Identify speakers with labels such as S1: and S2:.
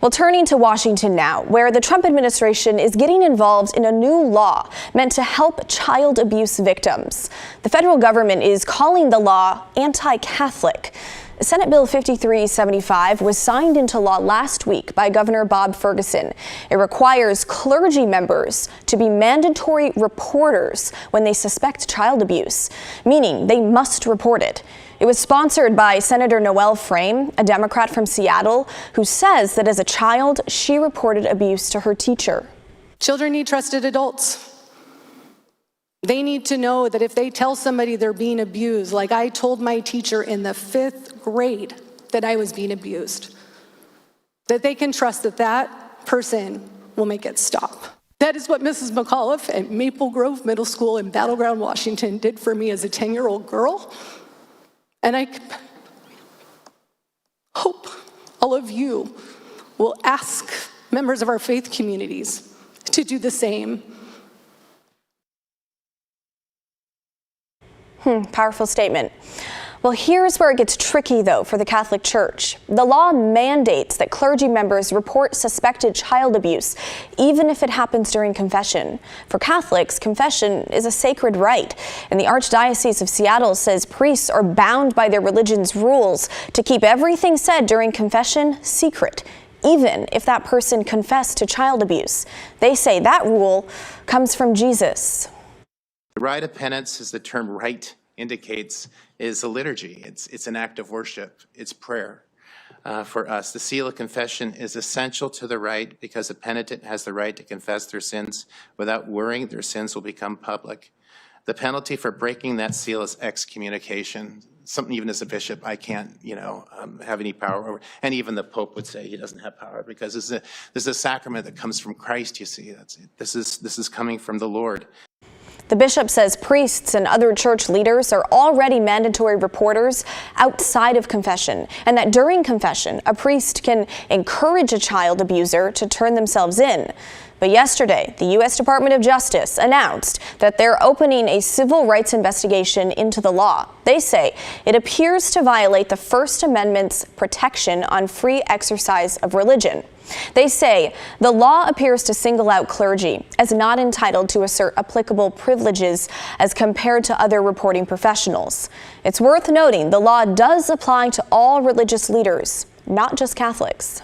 S1: Well, turning to Washington now, where the Trump administration is getting involved in a new law meant to help child abuse victims. The federal government is calling the law anti-Catholic. Senate Bill 5375 was signed into law last week by Governor Bob Ferguson. It requires clergy members to be mandatory reporters when they suspect child abuse, meaning they must report it. It was sponsored by Senator Noel Frame, a Democrat from Seattle, who says that as a child, she reported abuse to her teacher.
S2: Children need trusted adults. They need to know that if they tell somebody they're being abused, like I told my teacher in the 5th grade that I was being abused, that they can trust that that person will make it stop. That is what Mrs. McAuliffe at Maple Grove Middle School in Battleground, Washington did for me as a 10-year-old girl. And I hope all of you will ask members of our faith communities to do the same.
S1: Powerful statement. Well, here's where it gets tricky, though, for the Catholic Church. The law mandates that clergy members report suspected child abuse, even if it happens during confession. For Catholics, confession is a sacred rite, and the Archdiocese of Seattle says priests are bound by their religion's rules to keep everything said during confession secret, even if that person confessed to child abuse. They say that rule comes from Jesus.
S3: The rite of penance, as the term rite indicates, is a liturgy. It's an act of worship. It's prayer for us. The seal of confession is essential to the rite because the penitent has the right to confess their sins without worrying their sins will become public. The penalty for breaking that seal is excommunication. Something even as a bishop I can't, have any power over. And even the Pope would say he doesn't have power because this is a sacrament that comes from Christ, you see. This is coming from the Lord.
S1: The bishop says priests and other church leaders are already mandatory reporters outside of confession, and that during confession, a priest can encourage a child abuser to turn themselves in. But yesterday, the U.S. Department of Justice announced that they're opening a civil rights investigation into the law. They say it appears to violate the First Amendment's protection on free exercise of religion. They say the law appears to single out clergy as not entitled to assert applicable privileges as compared to other reporting professionals. It's worth noting the law does apply to all religious leaders, not just Catholics.